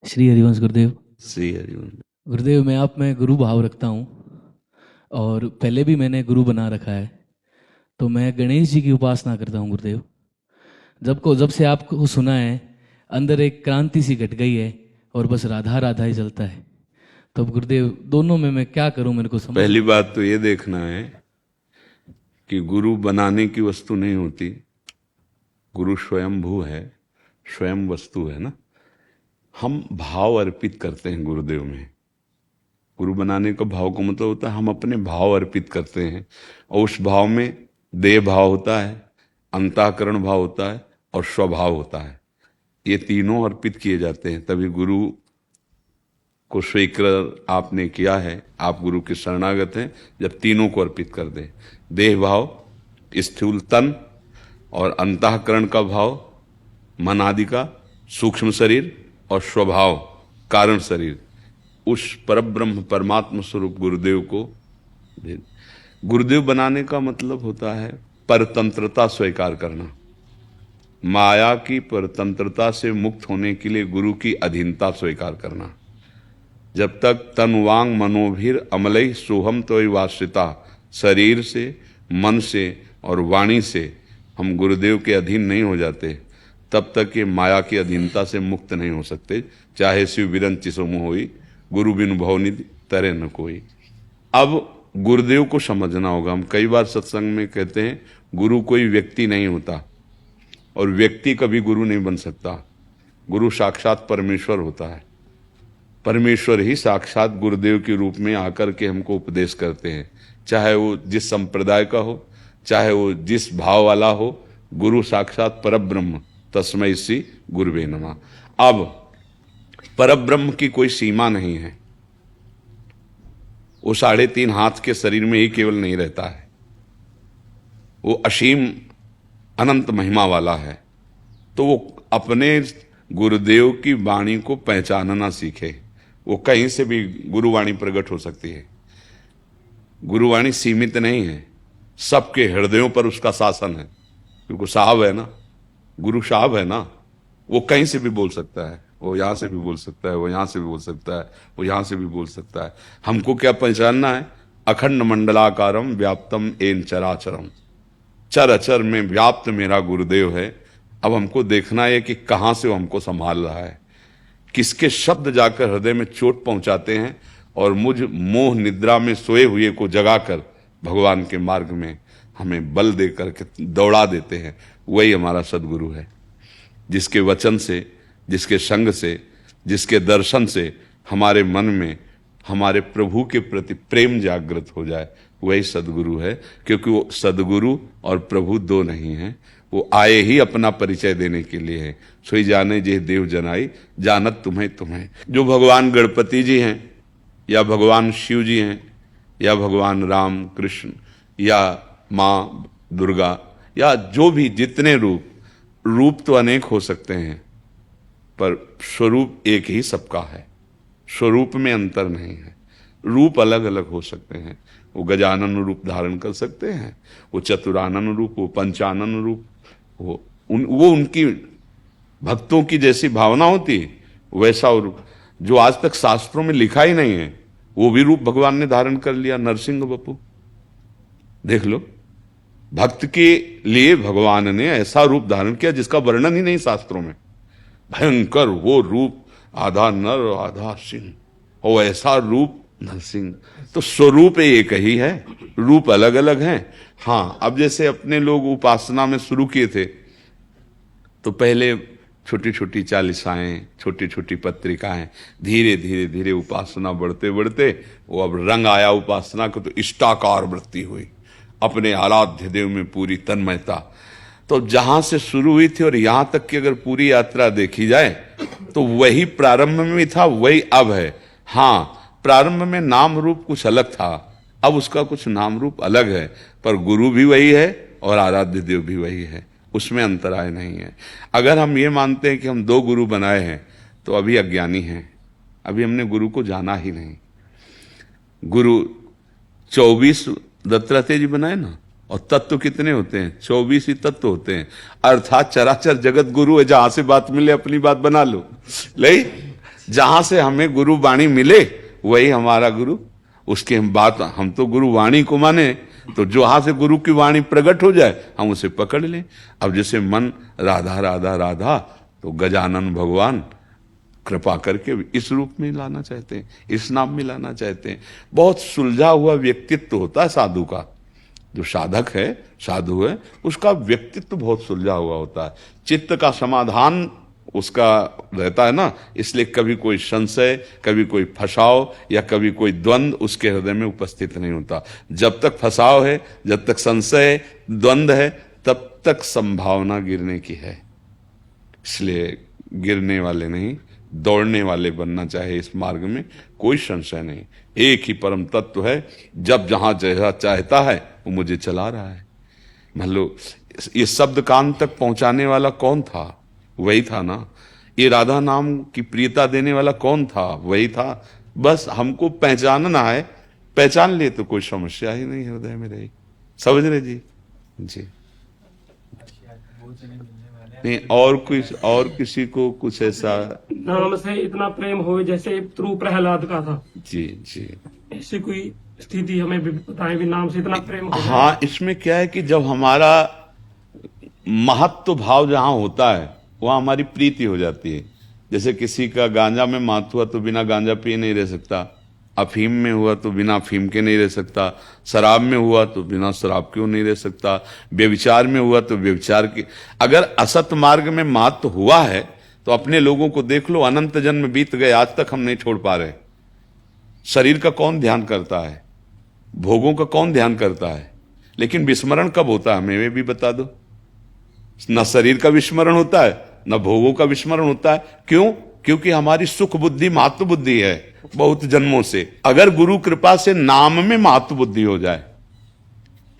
श्री हरिवंश गुरुदेव। श्री हरिवंश। गुरुदेव, मैं आप में गुरु भाव रखता हूँ और पहले भी मैंने गुरु बना रखा है। तो मैं गणेश जी की उपासना करता हूँ गुरुदेव। जब से आपको सुना है, अंदर एक क्रांति सी घट गई है और बस राधा राधा ही चलता है। तो अब गुरुदेव, दोनों में मैं क्या करूँ, मेरे को समझ पहली बात तो ये देखना है कि गुरु बनाने की वस्तु नहीं होती, गुरु स्वयंभू है, स्वयं वस्तु है ना। हम भाव अर्पित करते हैं गुरुदेव में। गुरु बनाने का भाव का मतलब होता है हम अपने भाव अर्पित करते हैं, और उस भाव में देह भाव होता है, अंतःकरण भाव होता है और स्वभाव होता है। ये तीनों अर्पित किए जाते हैं, तभी गुरु को स्वीकार आपने किया है, आप गुरु के शरणागत हैं जब तीनों को अर्पित कर दें। देह भाव, स्थूल तन और अंतःकरण का भाव, मन आदि का, सूक्ष्म शरीर और स्वभाव कारण शरीर, उस परब्रह्म परमात्मा स्वरूप गुरुदेव को दे। गुरुदेव बनाने का मतलब होता है परतंत्रता स्वीकार करना। माया की परतंत्रता से मुक्त होने के लिए गुरु की अधीनता स्वीकार करना। जब तक तन वांग मनोभीर अमलई सोहम तो वासिता, शरीर से, मन से और वाणी से हम गुरुदेव के अधीन नहीं हो जाते, तब तक ये माया की अधीनता से मुक्त नहीं हो सकते। चाहे शिव विरंचि समूह होई, गुरु बिनु भवनिधि तरे न कोई। अब गुरुदेव को समझना होगा। हम कई बार सत्संग में कहते हैं गुरु कोई व्यक्ति नहीं होता, और व्यक्ति कभी गुरु नहीं बन सकता। गुरु साक्षात परमेश्वर होता है। परमेश्वर ही साक्षात गुरुदेव के रूप में आकर के हमको उपदेश करते हैं, चाहे वो जिस संप्रदाय का हो, चाहे वो जिस भाव वाला हो। गुरु साक्षात परब्रह्म, तस्मै श्री गुरुवे नमः। अब परब्रह्म की कोई सीमा नहीं है। वो 3.5 हाथ के शरीर में ही केवल नहीं रहता है, वो असीम अनंत महिमा वाला है। तो वो अपने गुरुदेव की वाणी को पहचानना सीखे। वो कहीं से भी गुरुवाणी प्रकट हो सकती है। गुरुवाणी सीमित नहीं है, सबके हृदयों पर उसका शासन है, क्योंकि साहब है ना, गुरु साहब है ना। वो कहीं से भी बोल सकता है, वो यहाँ से भी बोल सकता है, वो यहाँ से भी बोल सकता है, वो यहाँ से भी बोल सकता है। हमको क्या पहचानना है? अखंड मंडलाकारम व्याप्तम एन चराचरम, चर अचर में व्याप्त मेरा गुरुदेव है। अब हमको देखना है कि कहाँ से वो हमको संभाल रहा है, किसके शब्द जाकर हृदय में चोट पहुंचाते हैं और मुझ मोह निद्रा में सोए हुए को जगाकर भगवान के मार्ग में हमें बल दे करके दौड़ा देते हैं। वही हमारा सदगुरु है, जिसके वचन से, जिसके संग से, जिसके दर्शन से हमारे मन में हमारे प्रभु के प्रति प्रेम जागृत हो जाए, वही सदगुरु है। क्योंकि वो सदगुरु और प्रभु दो नहीं हैं, वो आए ही अपना परिचय देने के लिए है। सोई जाने जे देव जनाई, जानत तुम्हें तुम्हें। जो भगवान गणपति जी हैं, या भगवान शिव जी हैं, या भगवान राम कृष्ण, या माँ दुर्गा, या जो भी जितने रूप तो अनेक हो सकते हैं, पर स्वरूप एक ही सबका है। स्वरूप में अंतर नहीं है। रूप अलग अलग हो सकते हैं। वो गजानन रूप धारण कर सकते हैं, वो चतुरानन रूप, वो पंचानन रूप, वो उनकी भक्तों की जैसी भावना होती है वैसा रूप, जो आज तक शास्त्रों में लिखा ही नहीं है, वो भी रूप भगवान ने धारण कर लिया। नरसिंह बप्पू देख लो, भक्त के लिए भगवान ने ऐसा रूप धारण किया जिसका वर्णन ही नहीं शास्त्रों में। भयंकर वो रूप, आधा नर आधा सिंह, और ऐसा रूप नरसिंह। तो स्वरूप एक ही है, रूप अलग अलग हैं। हाँ, अब जैसे अपने लोग उपासना में शुरू किए थे, तो पहले छोटी छोटी चालीसाएं, छोटी छोटी पत्रिकाएं, धीरे धीरे धीरे उपासना बढ़ते बढ़ते वो अब रंग आया उपासना को, तो इष्टाकार वृत्ति हुई, अपने आराध्य देव में पूरी तन्मयता। तो जहां से शुरू हुई थी और यहां तक की अगर पूरी यात्रा देखी जाए, तो वही प्रारंभ में भी था, वही अब है। हाँ, प्रारंभ में नाम रूप कुछ अलग था, अब उसका कुछ नाम रूप अलग है, पर गुरु भी वही है और आराध्य देव भी वही है, उसमें अंतराय नहीं है। अगर हम ये मानते हैं कि हम 2 गुरु बनाए हैं, तो अभी अज्ञानी हैं, अभी हमने गुरु को जाना ही नहीं। गुरु 24 दत्तात्रेय जी बनाए ना, और तत्व कितने होते हैं? 24 ही तत्व होते हैं। अर्थात चराचर जगत गुरु है, जहां से बात मिले अपनी बात बना लो। ले जहां से हमें गुरु वाणी मिले वही हमारा गुरु। उसके हम तो गुरु वाणी को माने, तो जहां से गुरु की वाणी प्रकट हो जाए हम उसे पकड़ लें। अब जैसे मन राधा राधा राधा, तो गजानन भगवान कृपा करके इस रूप में लाना चाहते हैं, इस नाम में लाना चाहते हैं। बहुत सुलझा हुआ व्यक्तित्व होता है साधु का। जो साधक है, साधु है, उसका व्यक्तित्व बहुत सुलझा हुआ होता है, चित्त का समाधान उसका रहता है ना। इसलिए कभी कोई संशय, कभी कोई फसाव या कभी कोई द्वंद्व उसके हृदय में उपस्थित नहीं होता। जब तक फसाव है, जब तक संशय द्वंद्व है, तब तक संभावना गिरने की है। इसलिए गिरने वाले नहीं, दौड़ने वाले बनना चाहे इस मार्ग में, कोई संशय नहीं। एक ही परम तत्व है, जब जहां जैसा चाहता है वो मुझे चला रहा है। मान लो ये शब्द कान तक पहुंचाने वाला कौन था? वही था ना। ये राधा नाम की प्रियता देने वाला कौन था? वही था। बस हमको पहचानना है, पहचान ले तो कोई समस्या ही नहीं हृदय में रही। समझ रहे जी? जी नहीं, और किसी को कुछ ऐसा नाम से इतना प्रेम हो जैसे ध्रुव प्रहलाद का था। जी जी, ऐसी कोई स्थिति हमें भी बताएं भी, नाम से इतना प्रेम हो। हाँ, इसमें क्या है कि जब हमारा महत्व भाव जहां होता है वहां हमारी प्रीति हो जाती है। जैसे किसी का गांजा में महत्व हुआ तो बिना गांजा पिए नहीं रह सकता, अफीम में हुआ तो बिना अफीम के नहीं रह सकता, शराब में हुआ तो बिना शराब के नहीं रह सकता, व्यभिचार में हुआ तो व्यभिचार के। अगर असत मार्ग में महत्व हुआ है तो अपने लोगों को देख लो, अनंत जन्म बीत गए, आज तक हम नहीं छोड़ पा रहे। शरीर का कौन ध्यान करता है? भोगों का कौन ध्यान करता है? लेकिन विस्मरण कब होता है हमें वे भी बता दो। न शरीर का विस्मरण होता है, न भोगों का विस्मरण होता है। क्यों? क्योंकि हमारी सुख बुद्धि महत्व बुद्धि है बहुत जन्मों से। अगर गुरु कृपा से नाम में महत्व बुद्धि हो जाए,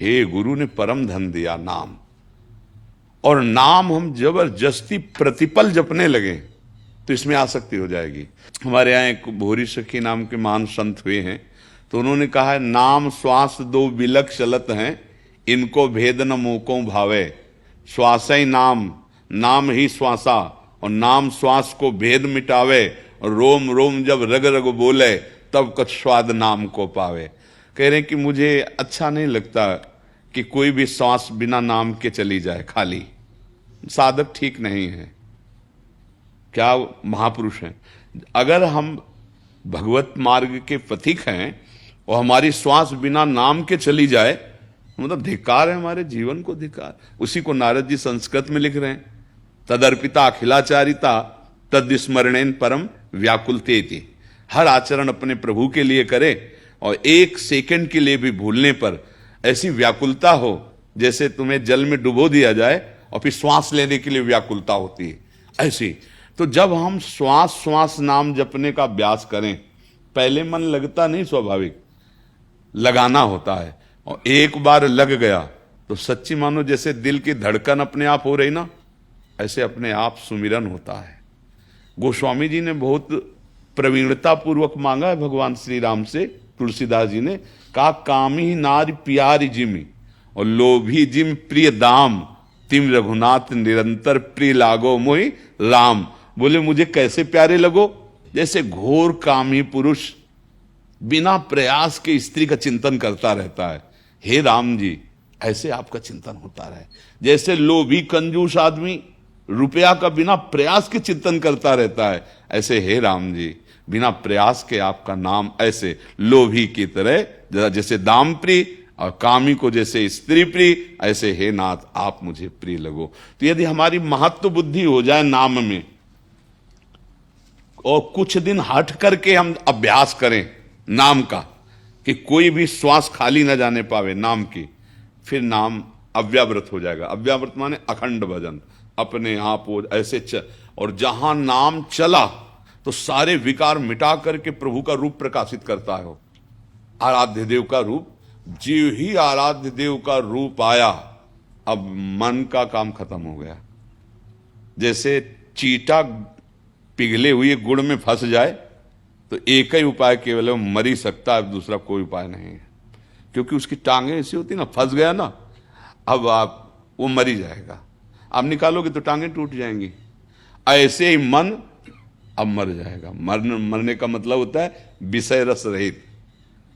हे गुरु ने परम धन दिया नाम, और नाम हम जबरदस्ती प्रतिपल जपने लगे तो इसमें आसक्ति हो जाएगी। हमारे यहाँ एक भोरी सखी नाम के महान संत हुए हैं, तो उन्होंने कहा है, नाम श्वास दो बिलक चलत हैं, इनको भेद न मोको भावे। श्वास ही नाम, नाम ही श्वासा, और नाम श्वास को भेद मिटावे, और रोम रोम जब रग रग बोले तब कुछ स्वाद नाम को पावे। कह रहे कि मुझे अच्छा नहीं लगता कि कोई भी श्वास बिना नाम के चली जाए खाली। साधक ठीक नहीं है, क्या महापुरुष हैं। अगर हम भगवत मार्ग के पथिक हैं और हमारी श्वास बिना नाम के चली जाए, मतलब धिक्कार है, हमारे जीवन को धिक्कार। उसी को नारद जी संस्कृत में लिख रहे हैं, तदर्पिता अखिलाचारिता तद स्मरणेन परम व्याकुलते थी। हर आचरण अपने प्रभु के लिए करे और एक सेकंड के लिए भी भूलने पर ऐसी व्याकुलता हो जैसे तुम्हें जल में डुबो दिया जाए और फिर श्वास लेने के लिए व्याकुलता होती है, ऐसी। तो जब हम श्वास श्वास नाम जपने का अभ्यास करें, पहले मन लगता नहीं, स्वाभाविक लगाना होता है, और एक बार लग गया तो सच्ची मानो जैसे दिल की धड़कन अपने आप हो रही ना, ऐसे अपने आप सुमिरन होता है। गोस्वामी जी ने बहुत प्रवीणता पूर्वक मांगा है भगवान श्री राम से। तुलसीदास जी ने कहा, कामी नारी प्यारी जिमी और लोभी जिम प्रिय दाम, तिम रघुनाथ निरंतर प्रिय लागो मोहि राम। बोले मुझे कैसे प्यारे लगो? जैसे घोर कामी पुरुष बिना प्रयास के स्त्री का चिंतन करता रहता है, हे राम जी ऐसे आपका चिंतन होता रहे। जैसे लोभी कंजूस आदमी रुपया का बिना प्रयास के चिंतन करता रहता है, ऐसे हे राम जी बिना प्रयास के आपका नाम ऐसे लोभी की तरह, जैसे दाम प्रिय और कामी को जैसे स्त्री प्रिय, ऐसे हे नाथ आप मुझे प्रिय लगो। तो यदि हमारी महत्व बुद्धि हो जाए नाम में, और कुछ दिन हट करके हम अभ्यास करें नाम का, कि कोई भी श्वास खाली न जाने पावे नाम की, फिर नाम अव्याव्रत हो जाएगा। अव्याव्रत माने अखंड भजन, अपने आप वो ऐसे और जहां नाम चला तो सारे विकार मिटा करके प्रभु का रूप प्रकाशित करता है। आराध्य देव का रूप, जीव ही आराध्य देव का रूप आया, अब मन का काम खत्म हो गया। जैसे चीटा पिघले हुए गुड़ में फंस जाए तो एक ही उपाय केवल है, मर ही सकता है, दूसरा कोई उपाय नहीं है। क्योंकि उसकी टांगे ऐसी होती ना, फंस गया ना, अब वो मर ही जाएगा। आप निकालोगे तो टांगे टूट जाएंगी। ऐसे ही मन अब मर जाएगा। मरने का मतलब होता है विषय रस रहित।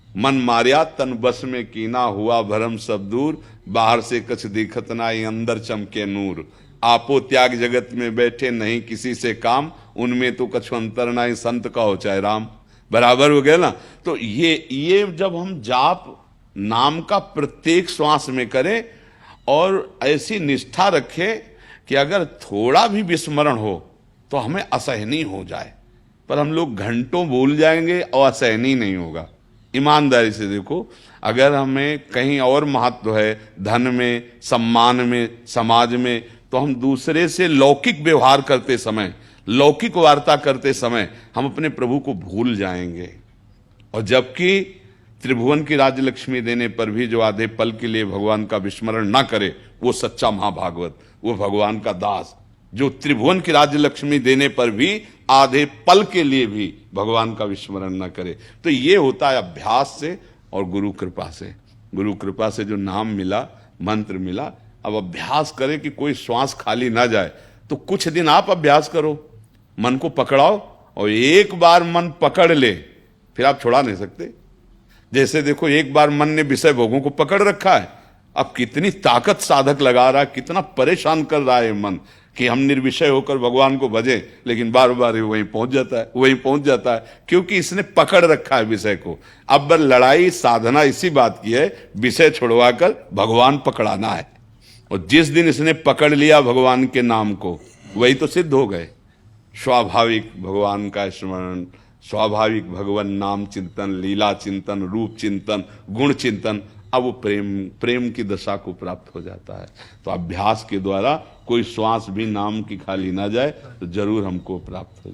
मन मारिया तन बस में कीना, हुआ भरम सब दूर, बाहर से कछ दिखत नाई, अंदर चमके नूर। आपो त्याग जगत में बैठे, नहीं किसी से काम, उनमें तो कछु अंतर नाई, संत का हो चाहे राम। बराबर हो गया ना। तो ये जब हम जाप नाम का प्रत्येक श्वास में करें और ऐसी निष्ठा रखें कि अगर थोड़ा भी विस्मरण हो तो हमें असहनीय हो जाए, पर हम लोग घंटों बोल जाएंगे और असहनीय नहीं होगा। ईमानदारी से देखो, अगर हमें कहीं और महत्व है, धन में, सम्मान में, समाज में, तो हम दूसरे से लौकिक व्यवहार करते समय, लौकिक वार्ता करते समय हम अपने प्रभु को भूल जाएंगे। और जबकि त्रिभुवन की राज्य लक्ष्मी देने पर भी जो आधे पल के लिए भगवान का विस्मरण ना करे, वो सच्चा महाभागवत, वो भगवान का दास। जो त्रिभुवन की राज्य लक्ष्मी देने पर भी आधे पल के लिए भी भगवान का विस्मरण न करे। तो ये होता है अभ्यास से और गुरु कृपा से। गुरु कृपा से जो नाम मिला, मंत्र मिला, अब अभ्यास करे कि कोई श्वास खाली ना जाए। तो कुछ दिन आप अभ्यास करो, मन को पकड़ाओ, और एक बार मन पकड़ ले फिर आप छुड़ा नहीं सकते। जैसे देखो, एक बार मन ने विषय भोगों को पकड़ रखा है, अब कितनी ताकत साधक लगा रहा है, कितना परेशान कर रहा है मन कि हम निर्विषय होकर भगवान को भजें, लेकिन बार बार वहीं पहुंच जाता है, क्योंकि इसने पकड़ रखा है विषय को। अब लड़ाई साधना इसी बात की है, विषय छुड़वाकर भगवान पकड़ाना है। और जिस दिन इसने पकड़ लिया भगवान के नाम को, वही तो सिद्ध हो गए। स्वाभाविक भगवान का स्मरण, स्वाभाविक भगवान नाम चिंतन, लीला चिंतन, रूप चिंतन, गुण चिंतन, अब वो प्रेम की दशा को प्राप्त हो जाता है। तो अभ्यास के द्वारा कोई श्वास भी नाम की खाली ना जाए, तो जरूर हमको प्राप्त हो।